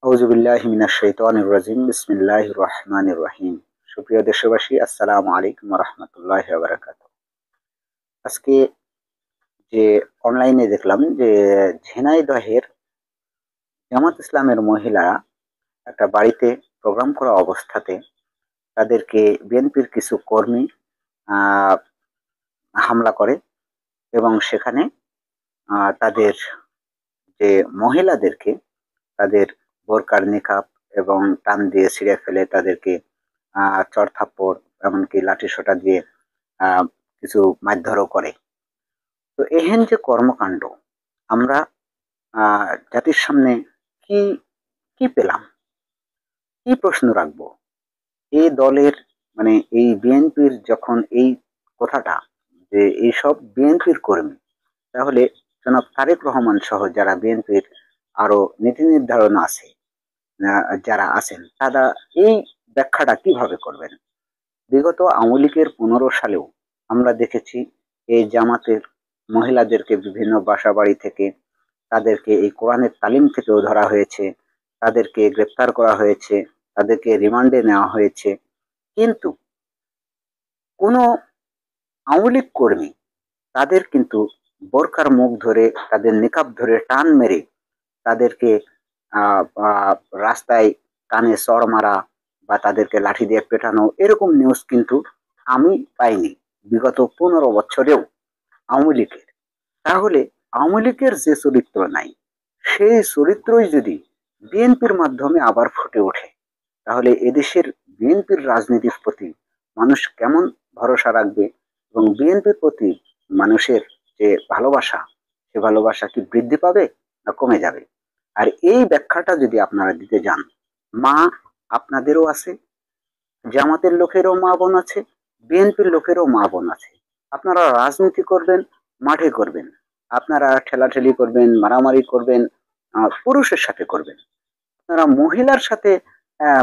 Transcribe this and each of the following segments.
আউযুবিল্লাহি মিনাশ শাইতানির রাজিম। বিসমিল্লাহির রহমানির রহিম। সুপ্রিয় দেশবাসী, আসসালামু আলাইকুম ওয়া রাহমাতুল্লাহি ওয়া বারাকাতুহু। আজকে যে অনলাইনে দেখলাম যে ঝিনাইদহের জামাত ইসলামের মহিলারা একটা বাড়িতে প্রোগ্রাম করা অবস্থাতে তাদেরকে বিএনপির কিছু কর্মী আহ, হামলা করে এবং সেখানে তাদের যে মহিলাদেরকে তাদের বোরকার নিকাব এবং টান দিয়ে ছিঁড়ে ফেলে তাদেরকে চড়-থাপ্পড় এমনকি লাঠিসোঁটা দিয়ে আহ, কিছু মারধরও করে। তো এহেন যে কর্মকাণ্ড আমরা জাতির সামনে কি কি পেলাম, কি প্রশ্ন রাখবো? এই দলের মানে এই বিএনপির যখন এই কথাটা যে এইসব বিএনপির কর্মী, তাহলে জনাব তারেক রহমান সহ যারা বিএনপির আরো নীতি নির্ধারণ আছে, যারা আছেন তারা এই ব্যাখ্যাটা কিভাবে করবেন? বিগত আওয়ামী লীগের 15 সালেও আমরা দেখেছি এই জামাতের মহিলাদেরকে বিভিন্ন বাসা বাড়ি থেকে তাদেরকে এই কোরআনের তালিম থেকেও ধরা হয়েছে, তাদেরকে গ্রেপ্তার করা হয়েছে, তাদেরকে রিমান্ডে নেওয়া হয়েছে। কিন্তু কোনো আওয়ামী লীগ কর্মী তাদের কিন্তু বোরকার মুখ ধরে তাদের নিকাব ধরে টান মেরে তাদেরকে আহ, আহ, রাস্তায় কানে চড় মারা বা তাদেরকে লাঠি দিয়ে পেটানো এরকম নিউজ কিন্তু আমি পাইনি বিগত 15 বছরেও আওয়ামী লীগের। তাহলে আওয়ামী লীগের যে চরিত্র নাই, সেই চরিত্রই যদি বিএনপির মাধ্যমে আবার ফুটে ওঠে, তাহলে এদেশের বিএনপির রাজনীতির প্রতি মানুষ কেমন ভরসা রাখবে এবং বিএনপির প্রতি মানুষের যে ভালোবাসা, সে ভালোবাসা কি বৃদ্ধি পাবে না কমে যাবে? আর এই ব্যাখ্যাটা যদি আপনারা দিতে যান, মা আপনাদেরও আছে, জামাতের লোকেরও মা বোন আছে, বিএনপির লোকেরও মা বোন আছে। আপনারা রাজনীতি করবেন, মাঠে করবেন, আপনারা ঠেলাঠেলি করবেন, মারামারি করবেন, পুরুষের সাথে করবেন। আপনারা মহিলার সাথে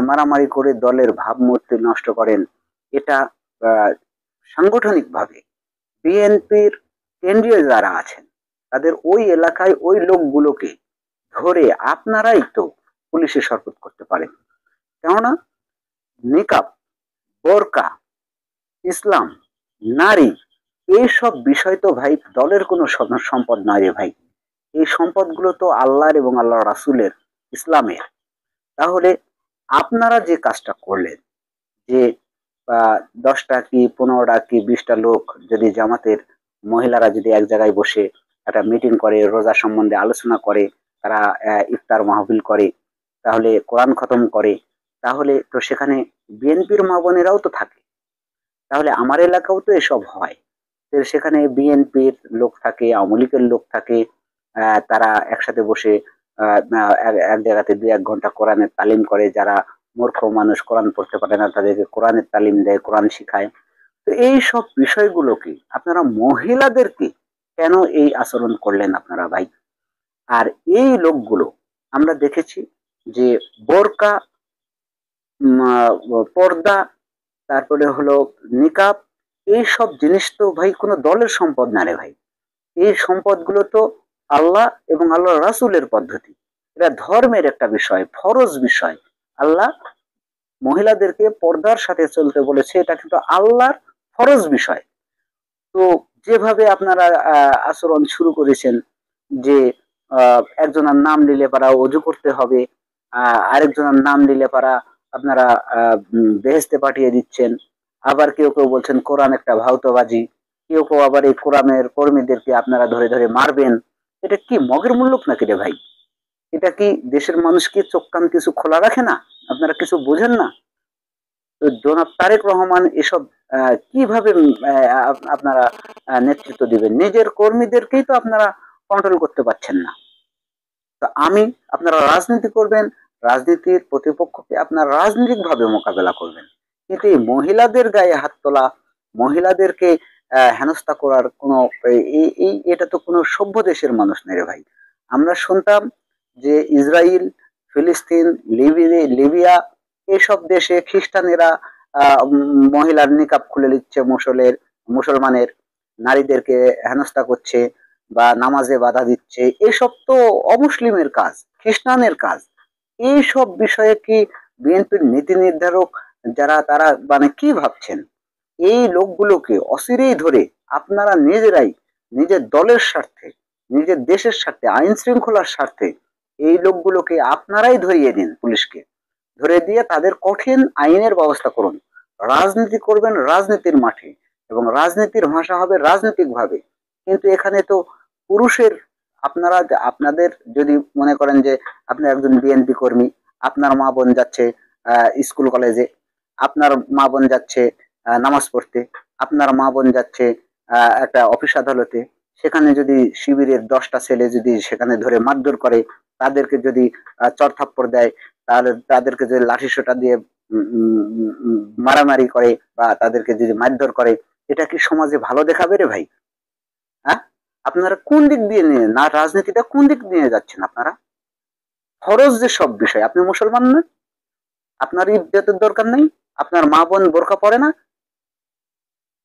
মারামারি করে দলের ভাবমূর্তি নষ্ট করেন। এটা সাংগঠনিকভাবে বিএনপির কেন্দ্রীয় যারা আছেন তাদের ওই এলাকায় ওই লোকগুলোকে ধরে আপনারাই তো পুলিশে শরপত করতে পারেন। কেননা নিকাব, বোরকা, ইসলাম, নারী, এইসব বিষয় তো ভাই দলের কোনো সম্পদ নয় রে ভাই। এই সম্পদগুলো তো আল্লাহর এবং আল্লাহ রাসূলের, ইসলামের। তাহলে আপনারা যে কাজটা করলেন যে 10টা কি 15টা কি 20টা লোক যদি জামাতের মহিলারা যদি এক জায়গায় বসে একটা মিটিং করে, রোজা সম্বন্ধে আলোচনা করে, তারা ইফতার মাহফিল করে, তাহলে কোরআন খতম করে, তাহলে তো সেখানে বিএনপির মা বোনেরাও তো থাকে। তাহলে আমার এলাকাও তো এসব হয়। তো সেখানে বিএনপির লোক থাকে, আওয়ামী লীগের লোক থাকে, তারা একসাথে বসে এক জায়গাতে 2-1 ঘন্টা কোরআনের তালিম করে। যারা মূর্খ মানুষ কোরআন পড়তে পারে না তাদেরকে কোরআনের তালিম দেয়, কোরআন শিখায়। তো এই সব বিষয়গুলোকে আপনারা মহিলাদেরকে কেন এই আচরণ করলেন আপনারা ভাই? আর এই লোকগুলো আমরা দেখেছি যে বোরকা, পর্দা, তারপরে হলো নিকাব, এইসব জিনিস তো ভাই কোনো দলের সম্পদ না রে ভাই। এই সম্পদগুলো তো আল্লাহ এবং আল্লাহ রাসূলের পদ্ধতি। এটা ধর্মের একটা বিষয়, ফরজ বিষয়। আল্লাহ মহিলাদেরকে পর্দার সাথে চলতে বলেছে, এটা কিন্তু আল্লাহর ফরজ বিষয়। তো যেভাবে আপনারা আচরণ শুরু করেছেন যে একজনের নাম নিলে পারা অজু করতে হবে, আরেকজনের নাম নিলে পারা আপনারা বেহেশতে পাঠিয়ে দিচ্ছেন। আবার কেউ কেউ বলছেন কোরআন একটা ভাউতাবাজি, কেউ কেউ আবার এই কোরআনের কর্মীদেরকে আপনারা ধরে ধরে মারবেন। এটা কি মগের মুল্লুক নাকি রে ভাই? এটা কি দেশের মানুষ কি চোখ কান কিছু খোলা রাখে না? আপনারা কিছু বোঝেন না? তো জনাব তারেক রহমান এসব কিভাবে আপনারা নেতৃত্ব দিবেন? নিজের কর্মীদেরকেই তো আপনারা কন্ট্রোল করতে পারছেন না। তো আপনারা রাজনীতি করবেন, রাজনীতির প্রতিপক্ষকে আপনারা রাজনৈতিক ভাবে মোকাবেলা করবেন, কিন্তু এই মহিলাদের গায়ে হাত তোলা, মহিলাদেরকে হেনস্থা করার কোনো এটা তো কোনো সভ্য দেশের মানুষ নেই রে ভাই। আমরা শুনতাম যে ইসরায়েল, ফিলিস্তিন, লিবিয়া এসব দেশে খ্রিস্টানেরা মহিলার নিকাব খুলে দিচ্ছে, মুসলমানের নারীদেরকে হেনস্থা করছে বা নামাজে বাধা দিচ্ছে। এসব তো অমুসলিমের কাজ, খ্রিস্টানের কাজ। এই সব বিষয়ে কি বিএনপির নীতি নির্ধারক যারা তারা মানে কি ভাবছেন? এই লোকগুলোকে অচিরেই ধরে আপনারা নিজেরাই নিজের দলের স্বার্থে, নিজের দেশের স্বার্থে, আইন শৃঙ্খলার স্বার্থে এই লোকগুলোকে আপনারাই ধরিয়ে দিন পুলিশকে। ধরে দিয়ে তাদের কঠিন আইনের ব্যবস্থা করুন। রাজনীতি করবেন রাজনীতির মাঠে এবং রাজনীতির ভাষা হবে রাজনৈতিক ভাবে। কিন্তু এখানে তো পুরুষের আপনারা আপনাদের যদি মনে করেন যে আপনি একজন বিএনপি কর্মী, আপনার মা বোন যাচ্ছে স্কুল কলেজে, আপনার মা বোন যাচ্ছে নামাজ পড়তে, আপনার মা বোন যাচ্ছে একটা অফিস আদালতে, সেখানে যদি শিবিরের 10টা ছেলে যদি সেখানে ধরে মারধর করে, তাদেরকে যদি চড়থাপ্পড় দেয়, তাহলে তাদেরকে যদি লাঠিসোঁটা দিয়ে মারামারি করে বা তাদেরকে যদি মারধর করে, এটা কি সমাজে ভালো দেখাবে রে ভাই? হ্যাঁ, আপনারা কোন দিক দিয়ে নিয়ে না রাজনীতিটা কোন দিক নিয়ে যাচ্ছেন আপনারা? ফরজ যে সব বিষয়, আপনি মুসলমান না, আপনার ইজ্জতের দরকার নেই, আপনার মা বোন বোরকা পরে না,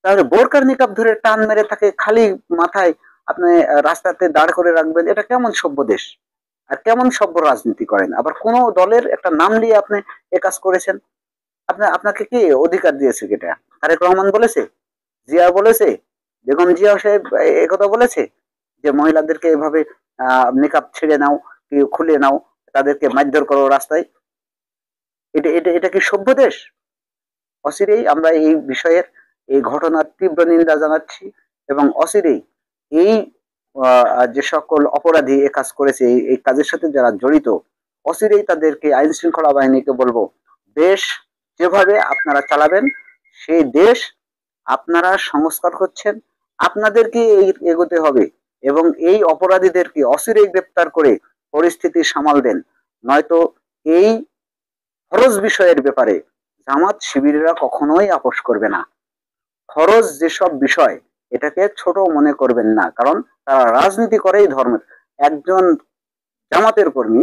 তাহলে বোরকার নিকাব ধরে টান মেরে তাকে খালি মাথায় আপনি রাস্তাতে দাঁড় করে রাখবেন? এটা কেমন সভ্য দেশ আর কেমন সভ্য রাজনীতি করেন? আবার কোন দলের একটা নাম দিয়ে আপনি এ কাজ করেছেন? আপনাকে কি অধিকার দিয়েছে? এটা তারেক রহমান বলেছে? জিয়া বলেছে? বেগম জিয়া সাহেব একথা বলেছে যে মহিলাদেরকে এভাবে নিকাব ছেড়ে নাও, কি খুলে নাও, তাদেরকে মারধর করো রাস্তায়? এটা কি সভ্য দেশ? অচিরেই আমরা এই বিষয়ের এই ঘটনার তীব্র নিন্দা জানাচ্ছি এবং অচিরেই এই যে সকল অপরাধী এ কাজ করেছে, এই কাজের সাথে যারা জড়িত, অচিরেই তাদেরকে আইন শৃঙ্খলা বাহিনীকে বলবো, দেশ যেভাবে আপনারা চালাবেন সেই দেশ আপনারা সংস্কার করছেন, আপনাদেরকে এগোতে হবে এবং এই অপরাধীদেরকে অচিরেই গ্রেপ্তার করে পরিস্থিতি সামাল দেন। নয়তো এই ফরজ বিষয়ের ব্যাপারে জামাত শিবিরেরা কখনোই আপোষ করবে না। ফরজ যেসব বিষয় এটাকে ছোট মনে করবেন না, কারণ তারা রাজনীতি করেই ধর্মের। একজন জামাতের কর্মী,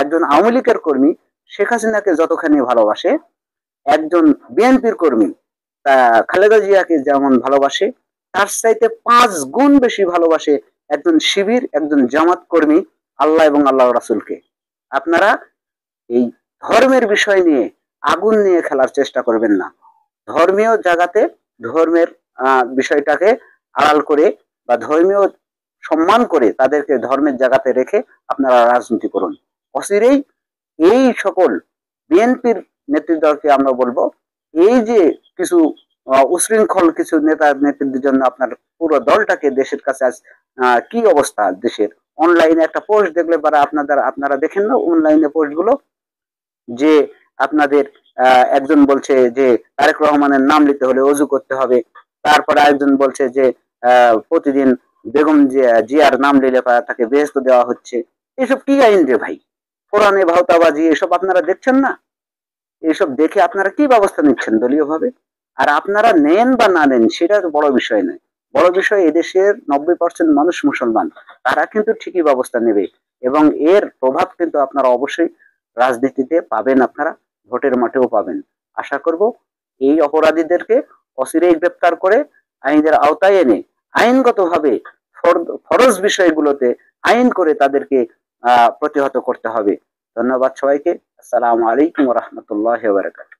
একজন আওয়ামী লীগের কর্মী শেখ হাসিনাকে যতখানি ভালোবাসে, একজন বিএনপির কর্মী খালেদা জিয়াকে যেমন ভালোবাসে, তার চাইতে 5 গুণ বেশি ভালোবাসে একজন শিবির, একজন জামাত কর্মী আল্লাহ এবং আল্লাহ রাসুলকে। আপনারা এই ধর্মের বিষয় নিয়ে আগুন নিয়ে খেলার চেষ্টা করবেন না। ধর্মীয় জায়গাতে ধর্মের বিষয়টাকে আড়াল করে বা ধর্মীয় সম্মান করে তাদেরকে ধর্মের জায়গাতে রেখে আপনারা রাজনীতি করুন। অচিরেই এই সকল বিএনপির নেতৃত্বকে আমরা বলবো, এই যে কিছু উশৃঙ্খল কিছু নেতা নেত্রীদের জন্য আপনার পুরো দলটাকে দেশের কাছে আজ কি অবস্থা দেশের। অনলাইনে একটা পোস্ট দেখলে পারে আপনারা দেখেন না অনলাইনে পোস্ট গুলো, যে আপনাদের একজন বলছে যে তারেক রহমানের নাম নিতে হলে অজু করতে হবে, তারপরে একজন বলছে যে প্রতিদিন বেগম জিয়ার নাম নিলে তাকে বেহেস্ত দেওয়া হচ্ছে। এসব কি আইন রে ভাই? কোরআনে ভাওতাবাজি এসব আপনারা দেখছেন না? এসব দেখে আপনারা কি ব্যবস্থা নিচ্ছেন দলীয় ভাবে? আর আপনারা নেন বা না নেন সেটা বড় বিষয় নয়, বড় বিষয় এদেশের 90% মানুষ মুসলমান, তারা কিন্তু ঠিকই ব্যবস্থা নেবে এবং এর প্রভাব কিন্তু আপনারা অবশ্যই রাজনীতিতে পাবেন, আপনারা ভোটের মাঠেও পাবেন। আশা করব এই অপরাধীদেরকে অচিরেই গ্রেপ্তার করে আইনের আওতায় এনে আইনগতভাবে ফরজ বিষয়গুলোতে আইন করে তাদেরকে প্রতিহত করতে হবে। ধন্যবাদ সবাইকে। আসসালামু আলাইকুম ওয়া রাহমাতুল্লাহি ওয়া বারাকাতুহু।